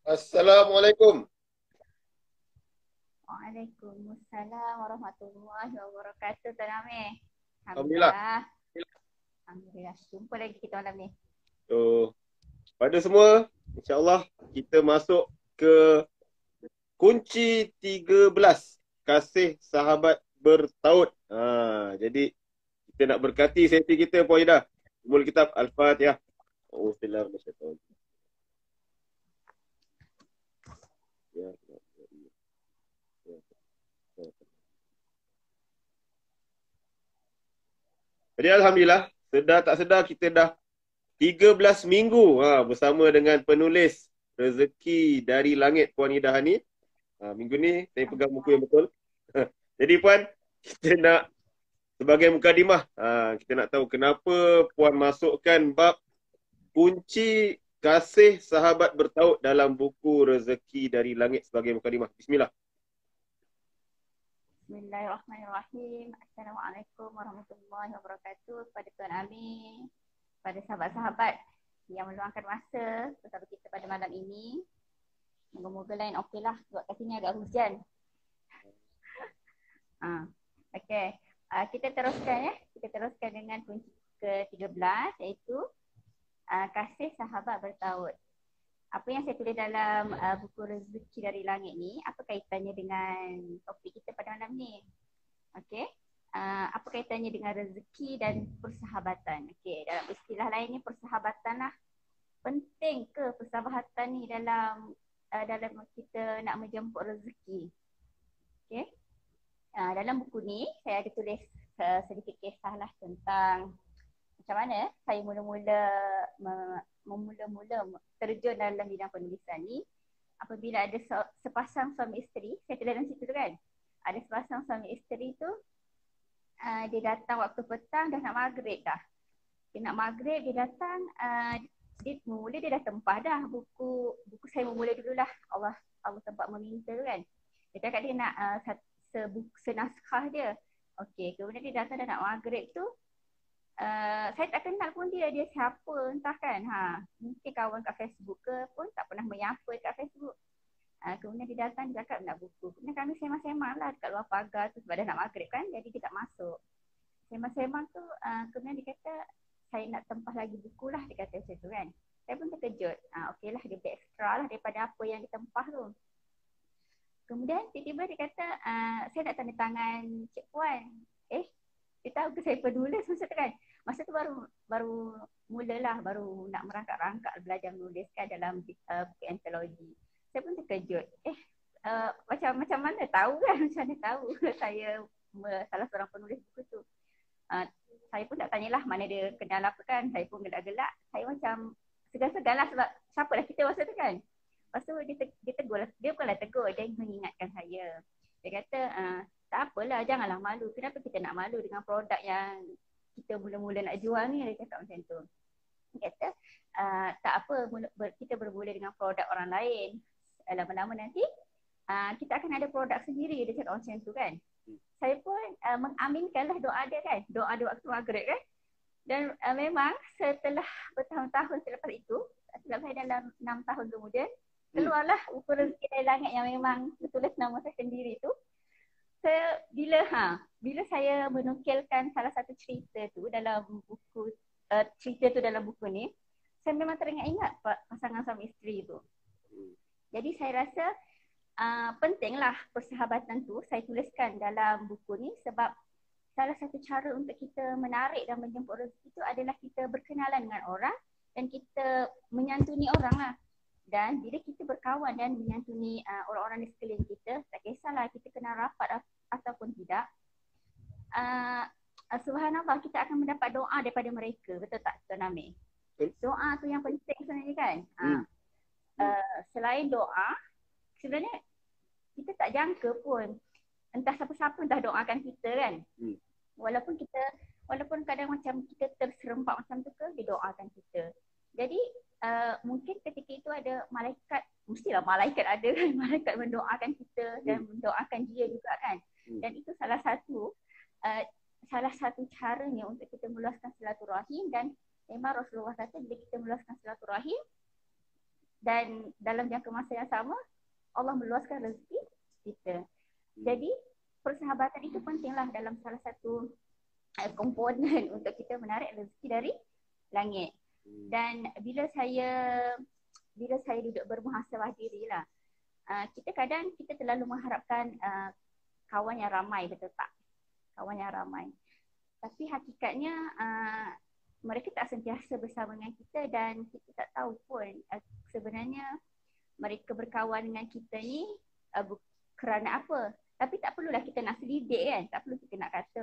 Assalamualaikum. Waalaikumsalam warahmatullahi wabarakatuh. Tuan Amir. Alhamdulillah. Alhamdulillah. Alhamdulillah. Jumpa lagi kita malam ni. So, pada semua, insyaAllah kita masuk ke kunci 13. Kasih sahabat bertaut. Jadi, kita nak berkati sesi kita, Puan Ida. Mula kitab Al-Fatihah. Auzubillahi. Jadi Alhamdulillah, sedar tak sedar kita dah 13 minggu bersama dengan penulis Rezeki dari Langit Puan Ida Hani. Minggu ni saya pegang buku yang betul. Jadi Puan, kita nak sebagai mukadimah, kita nak tahu kenapa Puan masukkan bab kunci kasih sahabat bertaut dalam buku Rezeki dari Langit sebagai mukadimah. Bismillah. Bismillahirrahmanirrahim. Assalamualaikum warahmatullahi wabarakatuh. Pada Tuan Amir, pada sahabat-sahabat yang meluangkan masa bersama kita pada malam ini. Moga-moga lain okey lah. Sebab kat sini agak hujan. Okey. Kita teruskan ya. Kita teruskan dengan kunci ke-13 iaitu kasih sahabat bertaut. Apa yang saya tulis dalam buku Rezeki dari Langit ni, apa kaitannya dengan topik kita pada malam ni? Okey. Apa kaitannya dengan rezeki dan persahabatan? Okey, dalam istilah lainnya persahabatan lah. Penting ke persahabatan ni dalam kita nak menjemput rezeki? Okey. Dalam buku ni saya ada tulis sedikit kisah lah tentang macam mana saya mula-mula terjun dalam bidang penulisan ni apabila ada sepasang suami isteri. Saya tulis dalam situ tu kan, ada sepasang suami isteri tu dia datang waktu petang dah nak maghrib dah. Dia nak maghrib, dia datang, dia dah tempah dah buku saya memula dululah. Allah tempat meminta tu kan. Dia cakap dia nak senaskah dia. Okey, kemudian dia datang dah nak maghrib tu. Saya tak kenal pun dia siapa entah kan. Mungkin kawan kat Facebook ke pun tak pernah menyapa kat Facebook. Kemudian dia datang, dia cakap nak buku. Kemudian kami sembang-sembang lah dekat luar pagar tu sebab dah nak maghrib kan, jadi dia tak masuk. Sembang-sembang tu, kemudian dia kata saya nak tempah lagi buku lah, dia kata macam tu kan. Saya pun terkejut. Okey lah, dia beli extra lah daripada apa yang ditempah tu. Kemudian tiba-tiba dia kata saya nak tanda tangan Cik Puan. Dia tahu ke saya penulis masa tu kan. Masa tu baru mulalah, baru nak merangkak-rangkak belajar menulis kan dalam buku antologi. Saya pun terkejut. Macam mana tahu kan? Macam mana tahu saya salah seorang penulis buku tu. Saya pun tak tanyalah mana dia kenal apa kan. Saya pun gelak-gelak. Saya macam segan-segan lah sebab siapa lah kita masa tu kan. Lepas tu dia tegur lah. Dia bukanlah tegur, dia mengingatkan saya. Dia kata, tak apalah, janganlah malu. Kenapa kita nak malu dengan produk yang kita mula-mula nak jual ni? Dia cakap macam tu. Dia kata, tak apa, kita bermula dengan produk orang lain. Lama-lama nanti, kita akan ada produk sendiri. Dia cakap macam tu kan. Saya pun mengaminkanlah doa dia kan. Doa dia waktu maghrib kan. Dan memang setelah bertahun-tahun selepas itu, setelah saya dalam 6 tahun kemudian, keluarlah buku Rezeki dari Langit yang memang tertulis nama saya sendiri tu. Bila saya menukilkan salah satu cerita tu dalam buku dalam buku ni, saya memang teringat-ingat pasangan suami isteri tu. Jadi saya rasa pentinglah persahabatan tu saya tuliskan dalam buku ni sebab salah satu cara untuk kita menarik dan menjemput rezeki itu adalah kita berkenalan dengan orang dan kita menyantuni orang lah. Dan bila kita berkawan dan menyantuni orang-orang di sekeliling kita, tak kisahlah kita kenal rapat ataupun tidak, subhanallah kita akan mendapat doa daripada mereka. Betul tak Tuan Amir? Doa tu yang penting sebenarnya kan. Selain doa, sebenarnya kita tak jangka pun entah siapa-siapa entah doakan kita kan. Walaupun kadang macam kita terserempak macam tu ke, dia doakan kita. Jadi mungkin ketika itu ada malaikat, mestilah malaikat ada kan, malaikat mendoakan kita dan mendoakan dia juga kan. Dan itu salah satu caranya untuk kita meluaskan silaturahim. Dan memang Rasulullah kata bila kita meluaskan silaturahim, dan dalam jangka masa yang sama Allah meluaskan rezeki kita. Jadi persahabatan itu pentinglah dalam salah satu komponen untuk kita menarik rezeki dari langit. Dan bila saya duduk bermuhasabah dirilah, kita kadang kita terlalu mengharapkan kawan yang ramai, betul tak? Kawan yang ramai. Tapi hakikatnya mereka tak sentiasa bersama dengan kita dan kita tak tahu pun sebenarnya mereka berkawan dengan kita ni kerana apa. Tapi tak perlulah kita nak selidik kan. Tak perlu kita nak kata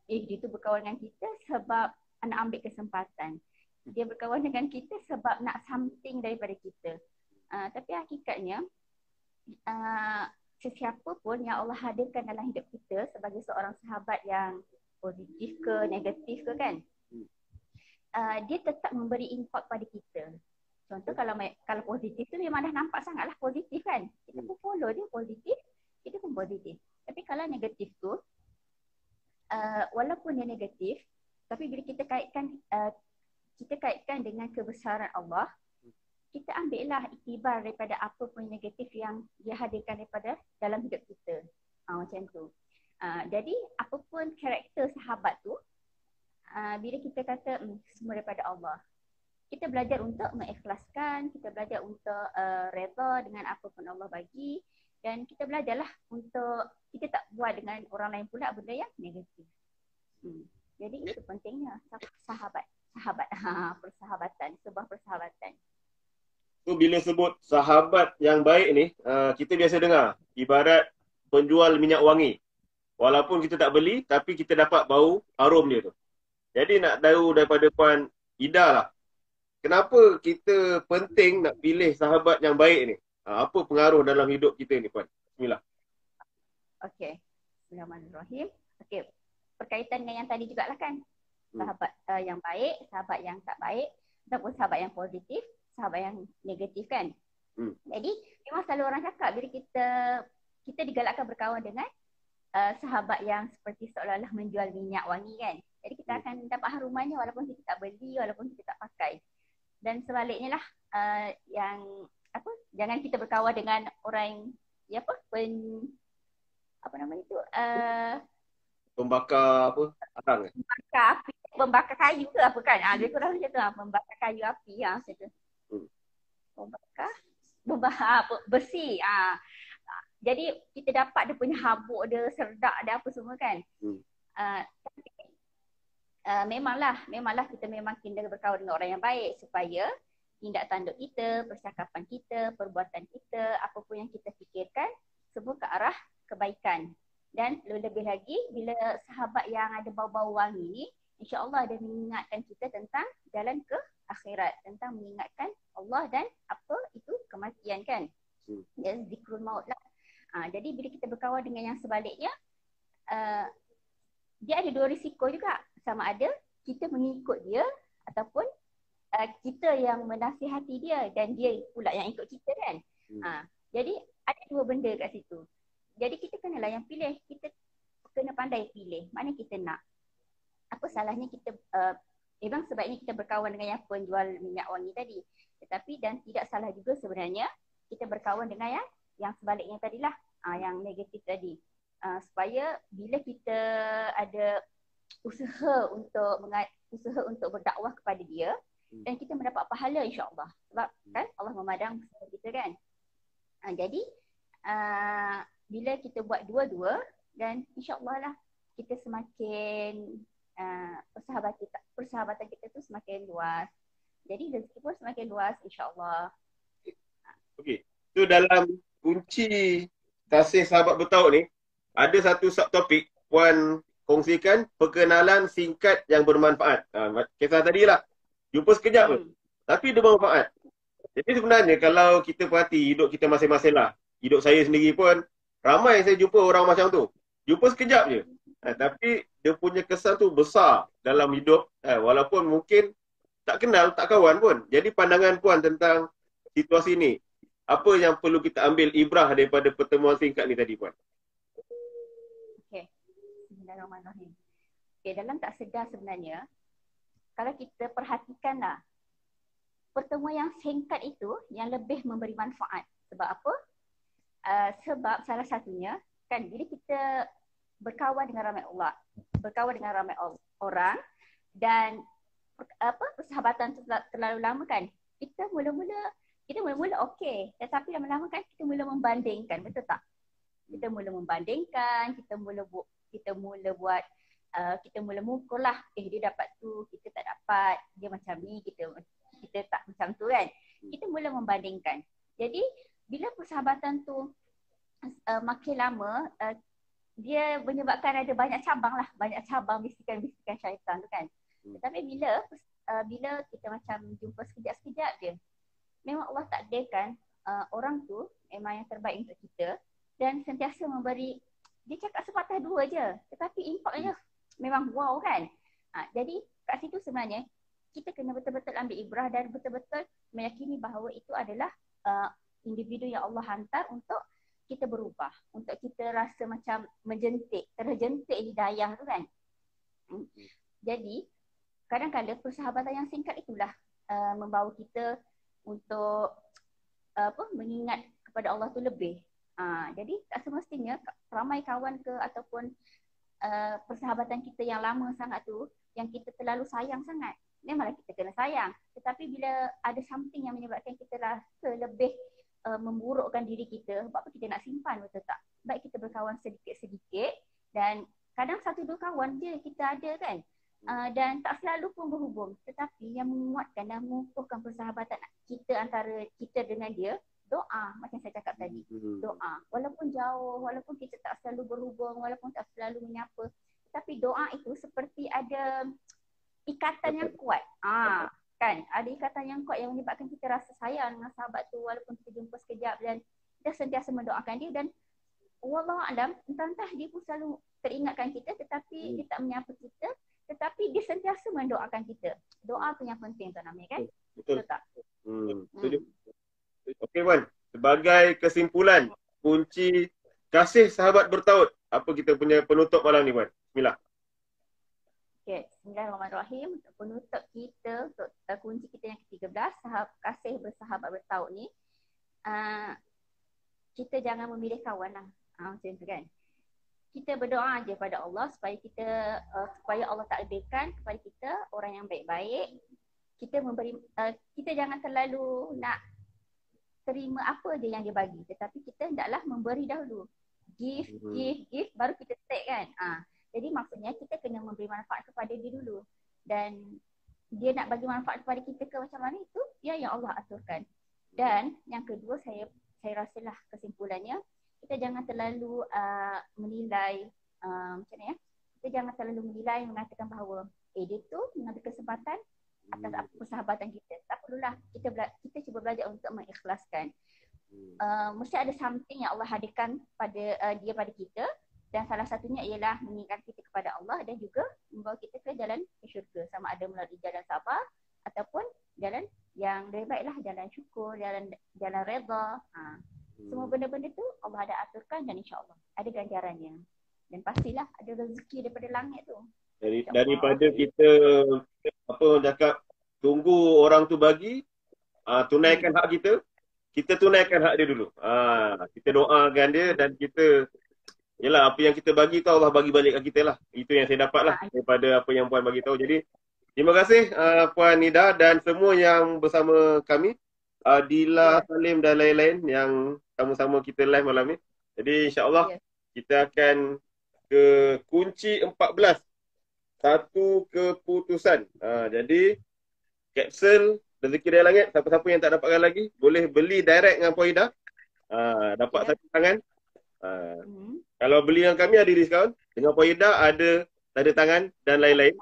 dia tu berkawan dengan kita sebab nak ambil kesempatan. Dia berkawan dengan kita sebab nak something daripada kita. Tapi hakikatnya sesiapa pun yang Allah hadirkan dalam hidup kita sebagai seorang sahabat yang positif ke negatif ke kan, dia tetap memberi impact pada kita. Contoh kalau positif tu memang dah nampak sangatlah positif kan. Kita pun follow dia positif, kita pun positif. Tapi kalau negatif tu walaupun dia negatif, tapi bila kita kaitkan dengan kebesaran Allah, kita ambillah iktibar daripada apa pun negatif yang dia hadirkan daripada dalam hidup kita. Macam tu. Jadi apapun karakter sahabat tu, bila kita kata semua daripada Allah, kita belajar untuk mengikhlaskan, kita belajar untuk redha dengan apa pun Allah bagi, dan kita belajarlah untuk kita tak buat dengan orang lain pula benda yang negatif. Jadi itu pentingnya persahabatan, sebuah persahabatan. So bila sebut sahabat yang baik ni, kita biasa dengar ibarat penjual minyak wangi. Walaupun kita tak beli, tapi kita dapat bau harum dia tu. Jadi nak tahu daripada Puan Ida lah, kenapa kita penting nak pilih sahabat yang baik ni? Apa pengaruh dalam hidup kita ni, Puan? Bismillah. Okey. Bismillahirrahmanirrahim. Okey. Berkaitan dengan yang tadi jugalah kan. Sahabat yang baik, sahabat yang tak baik, ataupun sahabat yang positif, sahabat yang negatif kan. Jadi memang selalu orang cakap bila kita digalakkan berkawan dengan sahabat yang seperti seolah-olah menjual minyak wangi kan. Jadi kita akan dapat harumannya walaupun kita tak beli, walaupun kita tak pakai. Dan sebaliknya lah, jangan kita berkawan dengan orang yang pembakar arang. Pembakar api, pembakar kayu ke apa kan? Dia kurang macam tu, pembakar kayu api macam tu. Pembakar besi. Jadi kita dapat dia punya habuk dia, serdak dia apa semua kan. Memanglah kita memang kena berkawan dengan orang yang baik supaya tindak tanduk kita, percakapan kita, perbuatan kita, apa pun yang kita fikirkan semua ke arah kebaikan. Dan lebih lagi bila sahabat yang ada bau-bau wangi ni, insya-Allah dia mengingatkan kita tentang jalan ke akhirat, tentang mengingatkan Allah dan apa itu kematian kan. Ya, zikrul maut lah. Jadi bila kita berkawan dengan yang sebaliknya, dia ada dua risiko juga. Sama ada kita mengikut dia ataupun kita yang menasihati dia dan dia pula yang ikut kita kan. Jadi ada dua benda kat situ. Jadi kita kenalah yang pilih. Kita kena pandai pilih mana kita nak. Apa salahnya kita memang sebaiknya kita berkawan dengan yang penjual minyak wangi tadi. Tetapi dan tidak salah juga sebenarnya kita berkawan dengan yang sebaliknya tadilah, yang negatif tadi. Supaya bila kita ada usaha untuk berdakwah kepada dia dan kita mendapat pahala insya-Allah. Sebab kan Allah memandang usaha kita kan. Jadi bila kita buat dua-dua dan insya-Allah lah kita semakin persahabatan kita tu semakin luas. Jadi rezeki pun semakin luas insya-Allah. Okey. So dalam kunci kasih sahabat bertaut ni ada satu subtopik Puan kongsikan perkenalan singkat yang bermanfaat. Kisah tadi lah. Jumpa sekejap tapi dia bermanfaat. Jadi sebenarnya kalau kita perhati hidup kita masing-masing lah. Hidup saya sendiri pun ramai saya jumpa orang macam tu. Jumpa sekejap je. Tapi dia punya kesan tu besar dalam hidup. Walaupun mungkin tak kenal, tak kawan pun. Jadi pandangan Puan tentang situasi ni. Apa yang perlu kita ambil ibrah daripada pertemuan singkat ni tadi, Puan? Okey. Bismillahirrahmanirrahim. Okey, dalam tak sedar sebenarnya, kalau kita perhatikanlah, pertemuan yang singkat itu yang lebih memberi manfaat. Sebab apa? Sebab salah satunya kan bila kita berkawan dengan ramai Allah, berkawan dengan ramai orang dan persahabatan tu terlalu lama kan, kita mula-mula okey, tetapi lama-lama kan kita mula membandingkan, betul tak? Kita mula membandingkan, kita mula mengukur lah, dia dapat tu, kita tak dapat, dia macam ni, kita tak macam tu kan. Kita mula membandingkan. Jadi bila persahabatan tu makin lama, dia menyebabkan ada banyak cabang bisikan-bisikan syaitan tu kan. Tetapi bila kita macam jumpa sekejap-sekejap je, memang Allah takdirkan orang tu memang yang terbaik untuk kita dan sentiasa memberi, dia cakap sepatah dua je tetapi impaknya memang wow kan. Jadi kat situ sebenarnya kita kena betul-betul ambil ibrah dan betul-betul meyakini bahawa itu adalah individu yang Allah hantar untuk kita berubah, untuk kita rasa macam terjentik hidayah tu kan. Jadi kadang-kadang persahabatan yang singkat itulah membawa kita untuk mengingat kepada Allah tu lebih. Jadi tak semestinya ramai kawan ke ataupun persahabatan kita yang lama sangat tu yang kita terlalu sayang sangat. Memanglah kita kena sayang. Tetapi bila ada something yang menyebabkan kita rasa lebih memburukkan diri kita, sebab apa kita nak simpan, betul tak? Baik kita berkawan sedikit-sedikit dan kadang satu dua kawan je kita ada kan. Dan tak selalu pun berhubung, tetapi yang menguatkan dan mengukuhkan persahabatan kita antara kita dengan dia, doa. Macam saya cakap tadi, doa. Walaupun jauh, walaupun kita tak selalu berhubung, walaupun tak selalu menyapa, tapi doa itu seperti ada ikatan yang kuat. Kan, ada ikatan yang kuat yang menyebabkan kita rasa sayang dengan sahabat tu walaupun kita jumpa sekejap, dan kita sentiasa mendoakan dia dan wallahu alam, entah dia pun selalu teringatkan kita tetapi dia tak menyapa kita, tetapi dia sentiasa mendoakan kita. Doa tu yang penting Tuan Amir kan? Betul tak? Setuju. Okey Wan, sebagai kesimpulan kunci kasih sahabat bertaut, apa kita punya penutup malam ni Wan? Bismillah. Okay, bismillahirrahmanirrahim. Untuk penutup kita, untuk kunci kita yang ke-13, kasih bersahabat bertaut ni, kita jangan memilih kawan lah. Macam tu kan. Kita berdoa aja pada Allah supaya supaya Allah takdirkan kepada kita orang yang baik-baik. Kita jangan terlalu nak terima apa je yang dia bagi, tetapi kita hendaklah memberi dahulu. Give baru kita take kan. Jadi maksudnya kita kena memberi manfaat kepada dia dulu. Dan dia nak bagi manfaat kepada kita ke macam mana itu, ya yang Allah aturkan. Dan yang kedua, saya rasalah kesimpulannya, kita jangan terlalu menilai, macam mana ya, kita jangan terlalu menilai mengatakan bahawa dia tu mengambil kesempatan atas persahabatan kita. Tak perlulah, kita cuba belajar untuk mengikhlaskan. Mesti ada something yang Allah hadirkan pada kita. Dan salah satunya ialah mengingat kita kepada Allah dan juga membawa kita ke jalan ke syurga, sama ada melalui jalan sabar ataupun jalan yang lebih baiklah, jalan syukur, jalan redha. Semua benda-benda tu Allah ada aturkan dan insya-Allah ada ganjarannya. Dan pastilah ada rezeki daripada langit tu. Daripada kita apa orang cakap tunggu orang tu bagi, tunaikan hak kita tunaikan hak dia dulu. Kita doakan dia dan kita, yalah, apa yang kita bagi tu Allah bagi balik kat kita lah. Itu yang saya dapat lah daripada apa yang Puan bagi tahu. Jadi terima kasih Puan Nida dan semua yang bersama kami, Dila, Salim dan lain-lain yang sama-sama kita live malam ni. Jadi insya-Allah kita akan ke kunci 14, satu keputusan. Jadi kapsul rezeki dari langit, siapa-siapa yang tak dapatkan lagi boleh beli direct dengan Puan Nida. Dapat satu tangan. Kalau beli dengan kami ada diskaun, dengan Puan Ida ada tanda tangan dan lain-lain.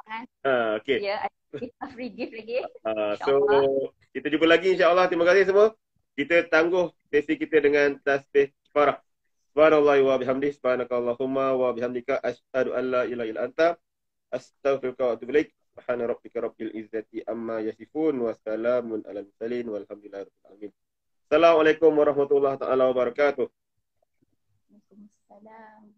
Okey. Ya, ada free gift lagi. So kita jumpa lagi insya-Allah. Terima kasih semua. Kita tangguh sesi kita dengan tasbih kifarah. Subhanallahi wa bihamdihi, subhanakallahumma wa bihamdika, asyhadu an la ilaha illa anta, astaghfiruka wa atubu ilaik. Subhana rabbika rabbil izzati amma yasifun wa salamun alal mursalin walhamdulillahi rabbil alamin. Assalamualaikum warahmatullahi taala wabarakatuh. Waalaikumsalam.